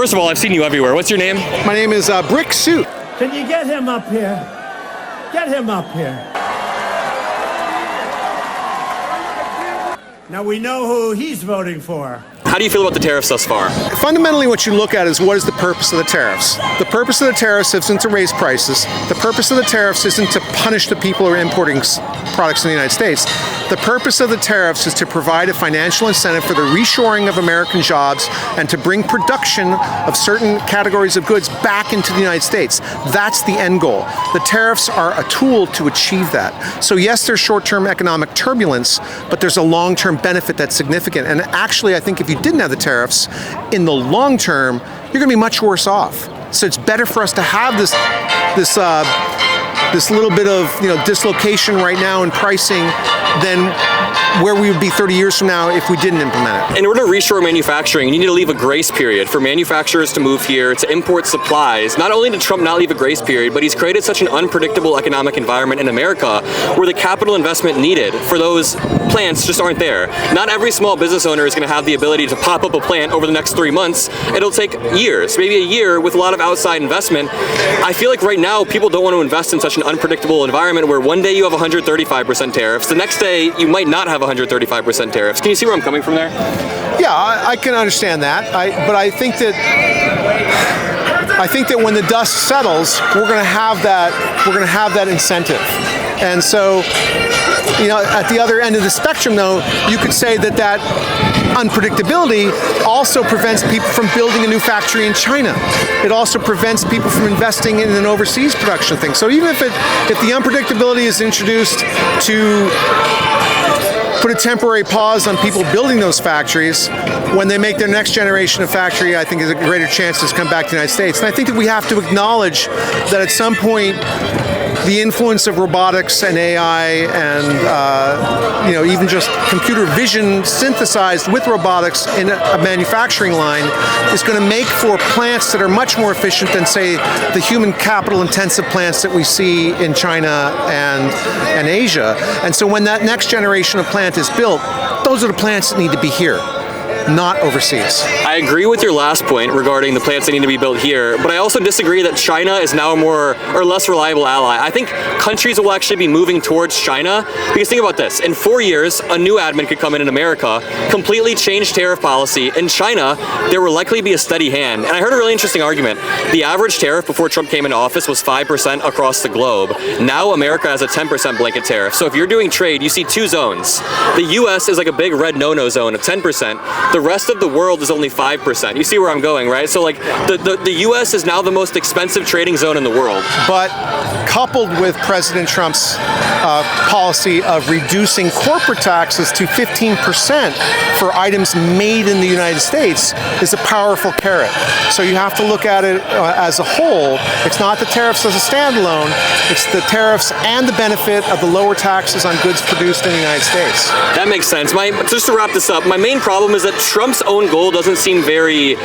first of all, I've seen you everywhere. What's your name? My name is Brick Suit. Can you get him up here? Get him up here. Now we know who he's voting for. How do you feel about the tariffs thus far? Fundamentally, what you look at is what is the purpose of the tariffs. The purpose of the tariffs isn't to raise prices. The purpose of the tariffs isn't to punish the people who are importing products in the United States. The purpose of the tariffs is to provide a financial incentive for the reshoring of American jobs and to bring production of certain categories of goods back into the United States. That's the end goal. The tariffs are a tool to achieve that. So yes, there's short-term economic turbulence, but there's a long-term benefit that's significant. And actually, I think if you didn't have the tariffs, in the long term, you're going to be much worse off. So it's better for us to have this little bit of dislocation right now in pricing than where we would be 30 years from now if we didn't implement it. In order to reshore manufacturing, you need to leave a grace period for manufacturers to move here, to import supplies. Not only did Trump not leave a grace period, but he's created such an unpredictable economic environment in America where the capital investment needed for those plants just aren't there. Not every small business owner is going to have the ability to pop up a plant over the next 3 months. It'll take years, maybe a year with a lot of outside investment. I feel like right now people don't want to invest in such an unpredictable environment where one day you have 135% tariffs, the next day you might not have 135% tariffs. Can you see where I'm coming from there? Yeah, I can understand that. But I think that when the dust settles, we're going to have that incentive. And so, at the other end of the spectrum, though, you could say that unpredictability also prevents people from building a new factory in China. It also prevents people from investing in an overseas production thing. So even if the unpredictability is introduced to put a temporary pause on people building those factories, when they make their next generation of factory, I think there's a greater chance to come back to the United States. And I think that we have to acknowledge that at some point, the influence of robotics and AI and even just computer vision synthesized with robotics in a manufacturing line is going to make for plants that are much more efficient than, say, the human capital intensive plants that we see in China and Asia. And so when that next generation of plant is built, those are the plants that need to be here, not overseas. I agree with your last point regarding the plants that need to be built here, but I also disagree that China is now a more or less reliable ally. I think countries will actually be moving towards China, because think about this. In 4 years, a new admin could come in America, completely change tariff policy. In China, there will likely be a steady hand. And I heard a really interesting argument. The average tariff before Trump came into office was 5% across the globe. Now America has a 10% blanket tariff. So if you're doing trade, you see two zones. The US is like a big red no-no zone of 10%. The rest of the world is only 5%. You see where I'm going, right? So like the US is now the most expensive trading zone in the world. But coupled with President Trump's policy of reducing corporate taxes to 15% for items made in the United States is a powerful carrot. So you have to look at it as a whole. It's not the tariffs as a standalone, it's the tariffs and the benefit of the lower taxes on goods produced in the United States. That makes sense. Just to wrap this up, my main problem is that Trump's own goal doesn't seem very...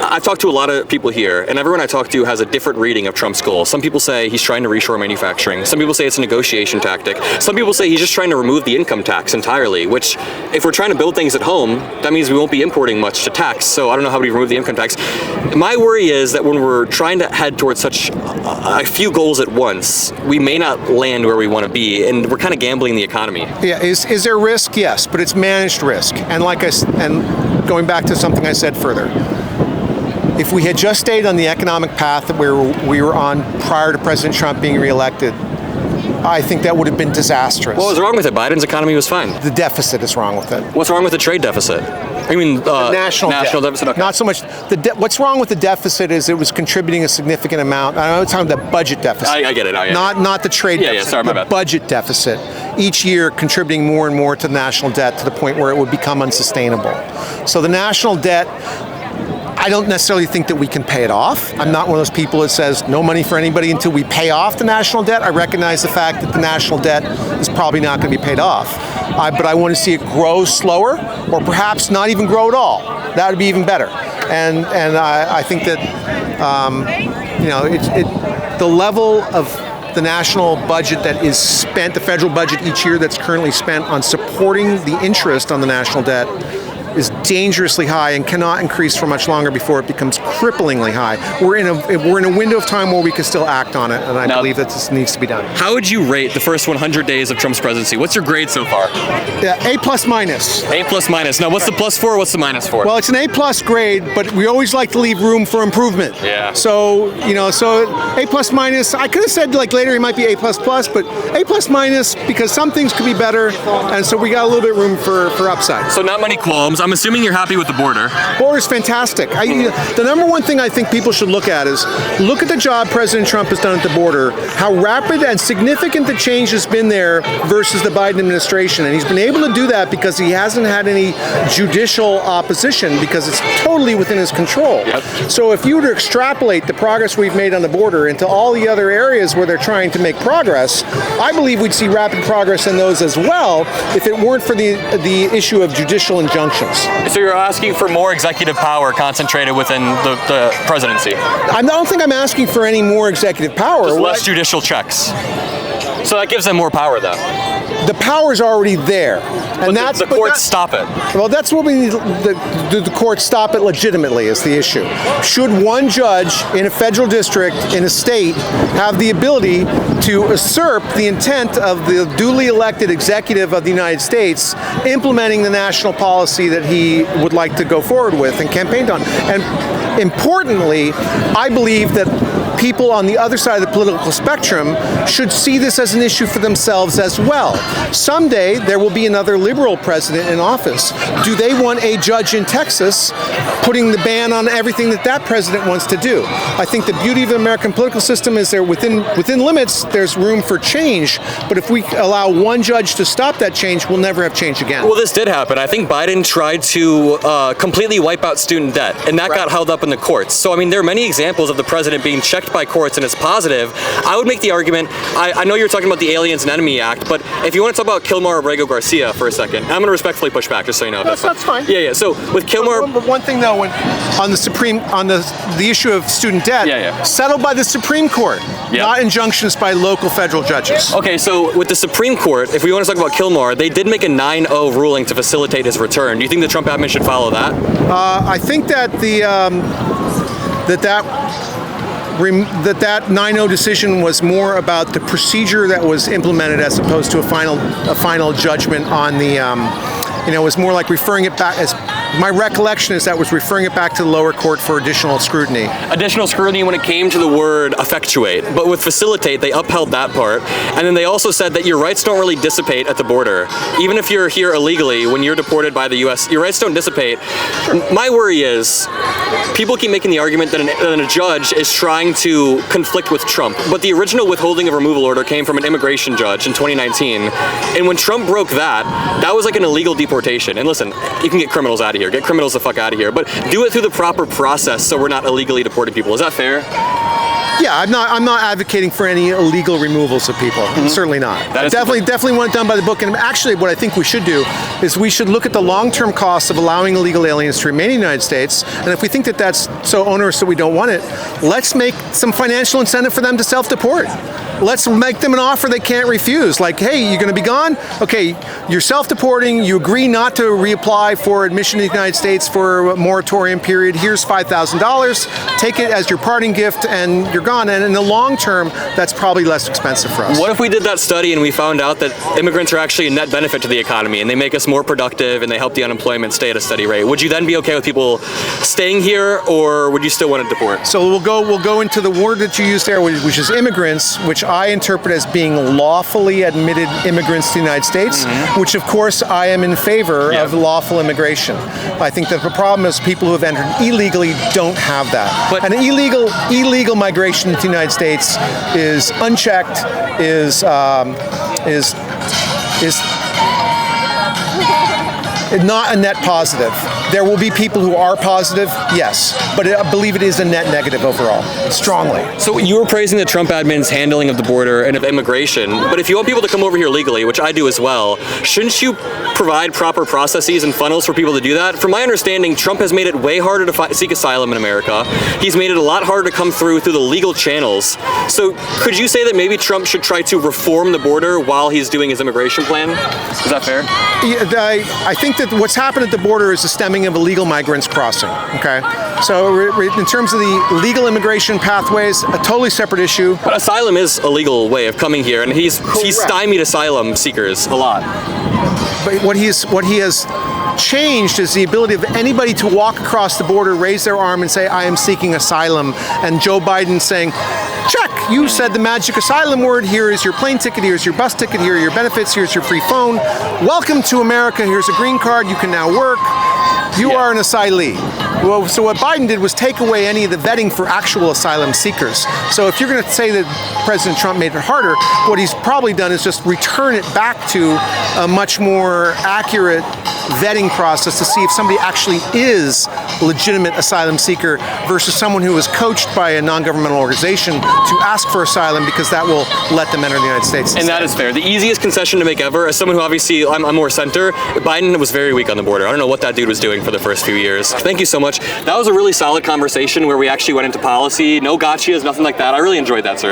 I've talked to a lot of people here, and everyone I talk to has a different reading of Trump's goal. Some people say he's trying to reshore manufacturing. Some people say it's a negotiation tactic. Some people say he's just trying to remove the income tax entirely, which, if we're trying to build things at home, that means we won't be importing much to tax. So I don't know how we remove the income tax. My worry is that when we're trying to head towards such a few goals at once, we may not land where we want to be, and we're kind of gambling the economy. Yeah, is there risk? Yes, but it's managed risk. And going back to something I said further, if we had just stayed on the economic path that we were on prior to President Trump being reelected, I think that would have been disastrous. What was wrong with it? Biden's economy was fine. The deficit is wrong with it. What's wrong with the trade deficit? I mean, the national deficit. Okay. Not so much. What's wrong with the deficit is it was contributing a significant amount. I know it's talking about the budget deficit. I get it. Not the trade deficit. Yeah, sorry, my bad. The budget deficit. Each year contributing more and more to the national debt to the point where it would become unsustainable. So the national debt, I don't necessarily think that we can pay it off. I'm not one of those people that says no money for anybody until we pay off the national debt. I recognize the fact that the national debt is probably not going to be paid off. But I want to see it grow slower, or perhaps not even grow at all. That would be even better. And I think that the level of the national budget that is spent, the federal budget each year that's currently spent on supporting the interest on the national debt, is dangerously high and cannot increase for much longer before it becomes cripplingly high. We're in a window of time where we can still act on it, and I believe that this needs to be done. How would you rate the first 100 days of Trump's presidency? What's your grade so far? Yeah, A plus minus. A plus minus. Now, what's the plus for? What's the minus for? Well, it's an A plus grade, but we always like to leave room for improvement. Yeah. So A plus minus. I could have said like later he might be A plus plus, but A plus minus because some things could be better, and so we got a little bit room for upside. So not many qualms. I'm assuming you're happy with the border. Border's fantastic. The number one thing I think people should look at is look at the job President Trump has done at the border, how rapid and significant the change has been there versus the Biden administration. And he's been able to do that because he hasn't had any judicial opposition because it's totally within his control. Yep. So if you were to extrapolate the progress we've made on the border into all the other areas where they're trying to make progress, I believe we'd see rapid progress in those as well if it weren't for the issue of judicial injunctions. So you're asking for more executive power concentrated within the presidency? I don't think I'm asking for any more executive power. Just less judicial checks. So that gives them more power, though. The power's already there, and but the courts stop it. Well, that's what we need. The courts stop it legitimately is the issue. Should one judge in a federal district in a state have the ability to usurp the intent of the duly elected executive of the United States implementing the national policy that he would like to go forward with and campaigned on? And importantly, I believe that people on the other side of the political spectrum should see this as an issue for themselves as well. Someday there will be another liberal president in office. Do they want a judge in Texas putting the ban on everything that president wants to do? I think the beauty of the American political system is there within limits, there's room for change, but if we allow one judge to stop that change, we'll never have change again. Well, this did happen. I think Biden tried to completely wipe out student debt, and that got held up in the courts. So, I mean, there are many examples of the president being checked by courts and it's positive. I would make the argument, I know you're talking about the Aliens and Enemy Act, but if you want to talk about Kilmar Abrego Garcia for a second, I'm going to respectfully push back, just so you know. That's fine. Yeah. So with Kilmar... But one thing though, on the issue of student debt, settled by the Supreme Court, not injunctions by local federal judges. Okay, so with the Supreme Court, if we want to talk about Kilmar, they did make a 9-0 ruling to facilitate his return. Do you think the Trump admin should follow that? I think that that 9-0 decision was more about the procedure that was implemented as opposed to a final judgment on the, it was more like referring it back, as my recollection is that was referring it back to the lower court for additional scrutiny. Additional scrutiny when it came to the word effectuate, but with facilitate, they upheld that part. And then they also said that your rights don't really dissipate at the border. Even if you're here illegally, when you're deported by the U.S., your rights don't dissipate. My worry is, people keep making the argument that a judge is trying to conflict with Trump, but the original withholding of removal order came from an immigration judge in 2019. And when Trump broke that, that was like an illegal deportation. And listen, you can get criminals out of here. Get criminals the fuck out of here. But do it through the proper process so we're not illegally deporting people. Is that fair? Yeah, I'm not advocating for any illegal removals of people. Certainly not. Definitely want it done by the book. And actually, what I think we should do is we should look at the long-term costs of allowing illegal aliens to remain in the United States. And if we think that that's so onerous that we don't want it, let's make some financial incentive for them to self-deport. Let's make them an offer they can't refuse. Like, hey, you're going to be gone? Okay, you're self-deporting. You agree not to reapply for admission to the United States for a moratorium period. Here's $5,000. Take it as your parting gift, and you're gone. And in the long term, that's probably less expensive for us. What if we did that study and we found out that immigrants are actually a net benefit to the economy and they make us more productive and they help the unemployment stay at a steady rate? Would you then be okay with people staying here, or would you still want to deport? So we'll go into the word that you used there, which is immigrants, which I interpret as being lawfully admitted immigrants to the United States, which of course I am in favor of lawful immigration. I think that the problem is people who have entered illegally don't have that. But an illegal migration to the United States is unchecked, is not a net positive. There will be people who are positive, yes, but I believe it is a net negative overall, strongly. So you were praising the Trump admin's handling of the border and of immigration, but if you want people to come over here legally, which I do as well, shouldn't you provide proper processes and funnels for people to do that? From my understanding, Trump has made it way harder to seek asylum in America. He's made it a lot harder to come through the legal channels. So could you say that maybe Trump should try to reform the border while he's doing his immigration plan? Is that fair? Yeah, I think that what's happened at the border is the stemming of illegal migrants crossing, okay? So in terms of the legal immigration pathways, a totally separate issue. But asylum is a legal way of coming here, and he's stymied asylum seekers a lot. But what he has changed is the ability of anybody to walk across the border, raise their arm and say, I am seeking asylum, and Joe Biden saying, check, you said the magic asylum word, here is your plane ticket, here's your bus ticket, here are your benefits, here's your free phone, welcome to America, here's a green card, you can now work, you are an asylee. Well, so what Biden did was take away any of the vetting for actual asylum seekers. So if you're going to say that President Trump made it harder, what he's probably done is just return it back to a much more accurate vetting process to see if somebody actually is a legitimate asylum seeker versus someone who was coached by a non-governmental organization to ask for asylum because that will let them enter the United States. And that is fair. The easiest concession to make ever, as someone who obviously, I'm more center, Biden was very weak on the border. I don't know what that dude was doing for the first few years. Thank you so much. That was a really solid conversation where we actually went into policy, no gotchas, nothing like that. I really enjoyed that, sir.